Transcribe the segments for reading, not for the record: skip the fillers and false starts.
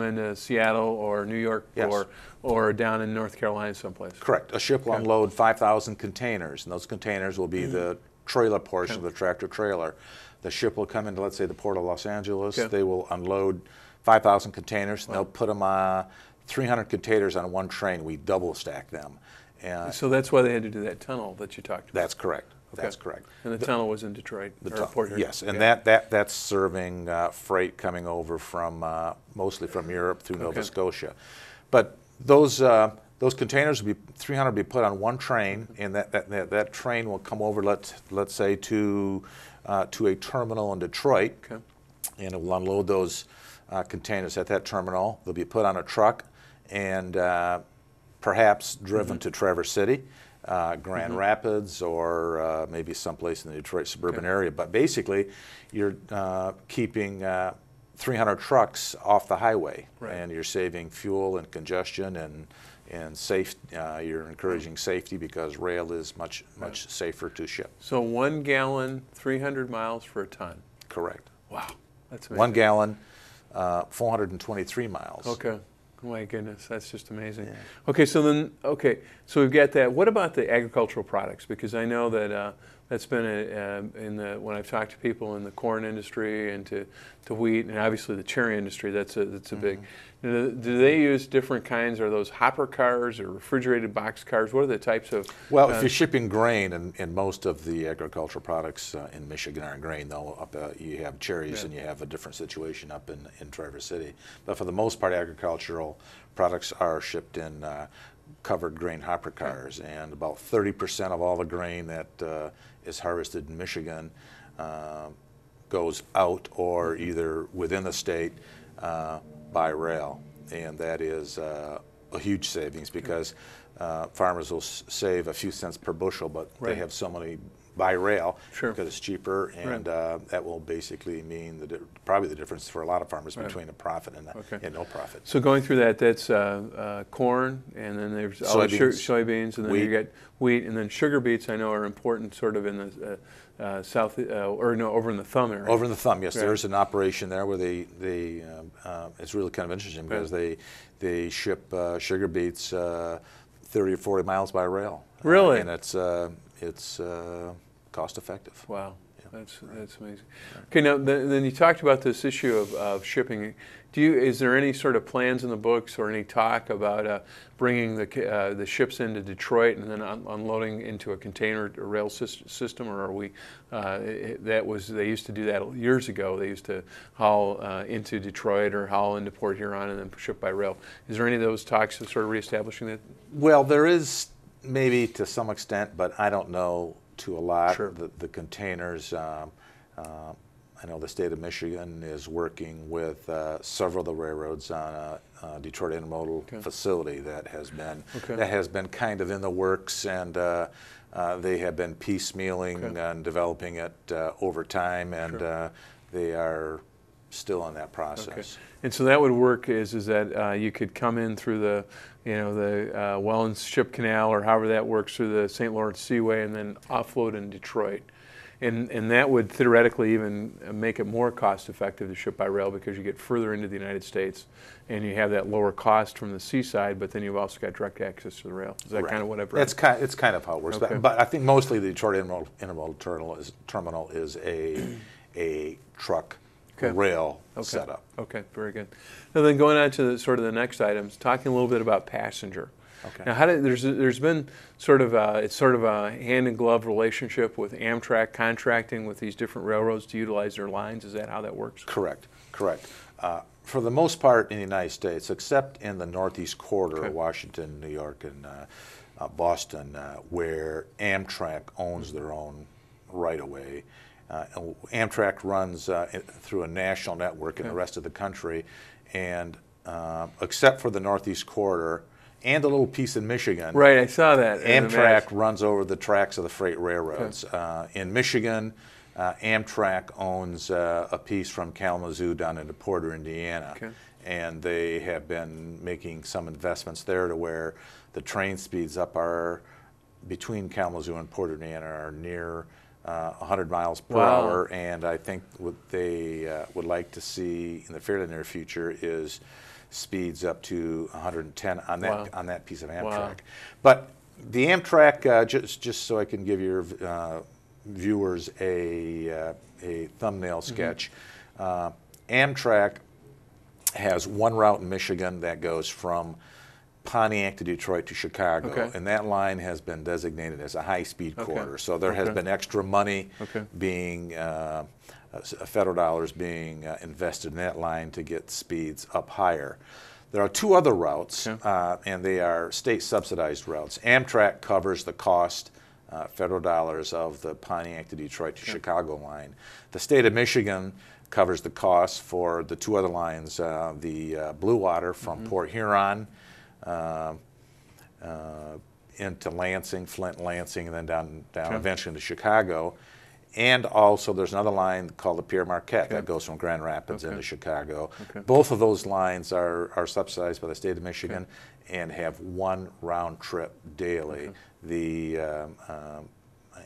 in Seattle or New York, Yes. or down in North Carolina someplace. Correct. A ship will unload 5,000 containers, and those containers will be the trailer portion of the tractor trailer. The ship will come into, let's say, the port of Los Angeles. They will unload 5,000 containers, and they'll put them 300 containers on one train. We double stack them. So that's why they had to do that tunnel that you talked about. That's correct. That's correct. And the tunnel was in Detroit, or Port Huron. Yes, and that's serving freight coming over from mostly from Europe through Nova Scotia. But those containers will be 300 will be put on one train, and that train will come over, let's say, to a terminal in Detroit, and it will unload those containers at that terminal. They'll be put on a truck and perhaps driven to Traverse City, Grand Rapids, or maybe someplace in the Detroit suburban area. But basically, you're keeping 300 trucks off the highway, and you're saving fuel and congestion and safe. You're encouraging safety because rail is much safer to ship. So 1 gallon, 300 miles for a ton. Correct. Wow, that's amazing. 1 gallon, 423 miles. Okay. My goodness, that's just amazing. Yeah. Okay, so so we've got that. What about the agricultural products? Because I know that that's been when I've talked to people in the corn industry and to wheat, and obviously the cherry industry. That's a big. Do they use different kinds? Are those hopper cars or refrigerated box cars? What are the types of? Well, if you're shipping grain, and most of the agricultural products in Michigan are grain, though you have cherries and you have a different situation up in Traverse City. But for the most part, agricultural products are shipped in covered grain hopper cars, and about 30% of all the grain that is harvested in Michigan goes out or either within the state by rail, and that is a huge savings because farmers will save a few cents per bushel, but they have so many by rail because it's cheaper, and that will basically mean probably the difference for a lot of farmers between a profit and no profit. So going through that's corn, and then there's soybeans, and then you get wheat, and then sugar beets. I know are important, sort of in the south, over in the thumb area. Over in the thumb, yes. There's an operation there where it's really kind of interesting because they ship sugar beets 30 or 40 miles by rail. Really? And it's cost effective. Wow, that's amazing. Okay, now then you talked about this issue of shipping. Is there any sort of plans in the books or any talk about bringing the ships into Detroit and then unloading into a container or rail system, or are we? They used to do that years ago. They used to haul into Detroit or haul into Port Huron and then ship by rail. Is there any of those talks of sort of reestablishing that? Well, there is maybe to some extent, but I don't know to a lot. The containers. I know the state of Michigan is working with several of the railroads on a Detroit intermodal facility that has been kind of in the works, and they have been piecemealing and developing it over time, and they are still in that process. And so that would work is that you could come in through the Welland Ship Canal, or however that works, through the St. Lawrence Seaway, and then offload in Detroit. And that would theoretically even make it more cost effective to ship by rail because you get further into the United States and you have that lower cost from the seaside, but then you've also got direct access to the rail. Is that kind of what I've read? It's kind of how it works. But I think mostly the Detroit intermodal terminal is a truck rail setup. Okay, very good. Now then going on to the next items, talking a little bit about passenger. Okay. Now, there's been sort of a hand-in-glove relationship with Amtrak contracting with these different railroads to utilize their lines. Is that how that works? Correct. For the most part in the United States, except in the Northeast Corridor, Washington, New York, and Boston, where Amtrak owns their own right-of-way. Amtrak runs through a national network in the rest of the country, and except for the Northeast Corridor, and a little piece in Michigan. Right, I saw that. Amtrak runs over the tracks of the freight railroads. In Michigan, Amtrak owns a piece from Kalamazoo down into Porter, Indiana. And they have been making some investments there to where the train speeds up are between Kalamazoo and Porter, Indiana are near 100 miles per hour. And I think what they would like to see in the fairly near future is speeds up to 110 on that Wow. on that piece of Amtrak. Wow. But the Amtrak, just so I can give your viewers a thumbnail sketch, Amtrak has one route in Michigan that goes from Pontiac to Detroit to Chicago, Okay. and that line has been designated as a high-speed Okay. corridor. So there has Okay. been extra money Okay. being, federal dollars being invested in that line to get speeds up higher. There are two other routes, Okay. and they are state-subsidized routes. Amtrak covers the cost, federal dollars, of the Pontiac to Detroit to Chicago line. The state of Michigan covers the cost for the two other lines, the Blue Water from Port Huron into Lansing, Flint, Lansing, and then down Okay. eventually to Chicago. And also there's another line called the Pierre Marquette Okay. that goes from Grand Rapids Okay. into Chicago. Okay. Both of those lines are subsidized by the state of Michigan and have one round trip daily. Okay. The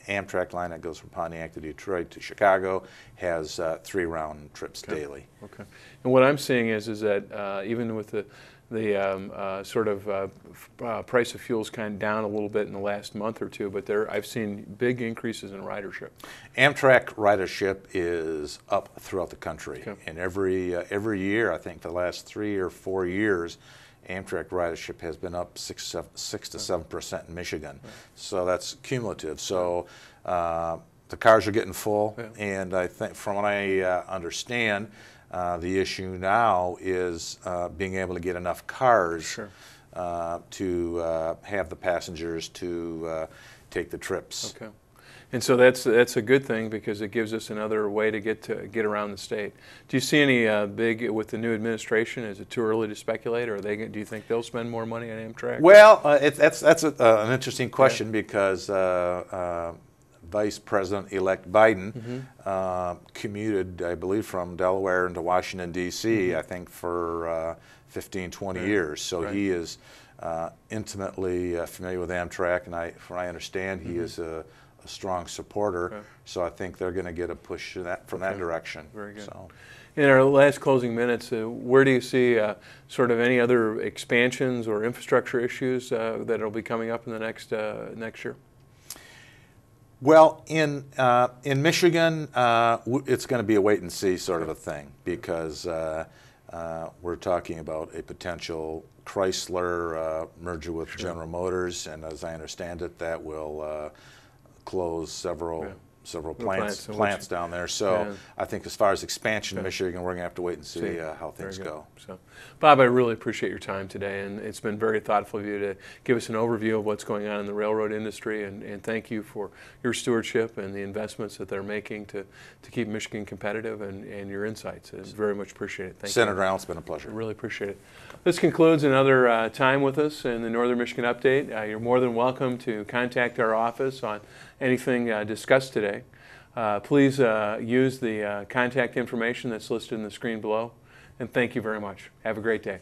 Amtrak line that goes from Pontiac to Detroit to Chicago has 3 round trips daily. Okay. And what I'm seeing is that even with the sort of price of fuels kind of down a little bit in the last month or two, but I've seen big increases in ridership. Amtrak ridership is up throughout the country, Okay. and every year, I think for the last 3 or 4 years, Amtrak ridership has been up 6 to 7% in Michigan. Right. So that's cumulative. So the cars are getting full, Yeah. and I think, from what I understand, the issue now is being able to get enough cars Sure. to have the passengers to take the trips. Okay. And so that's a good thing, because it gives us another way to get around the state. Do you see any big, with the new administration? Is it too early to speculate, or do you think they'll spend more money on Amtrak? Well, that's an interesting question, because Vice President-elect Biden commuted, I believe, from Delaware into Washington, D.C., I think for 15, 20 years. So Right. he is intimately familiar with Amtrak, and from what I understand, he is a strong supporter. Okay. So I think they're going to get a push from that direction. Very good. So. In our last closing minutes, where do you see sort of any other expansions or infrastructure issues that will be coming up in the next year? Well, in Michigan, it's going to be a wait and see sort of a thing, because we're talking about a potential Chrysler merger with General Motors, and as I understand it, that will close several plants down there. So I think as far as expansion in Michigan, we're going to have to wait and see how things go. So, Bob, I really appreciate your time today, and it's been very thoughtful of you to give us an overview of what's going on in the railroad industry, and thank you for your stewardship and the investments that they're making to keep Michigan competitive, and your insights. It's very much appreciated. Thank you. Senator Allen, it's been a pleasure. I really appreciate it. This concludes another time with us in the Northern Michigan Update. You're more than welcome to contact our office on anything discussed today. Please use the contact information that's listed in the screen below. And thank you very much. Have a great day.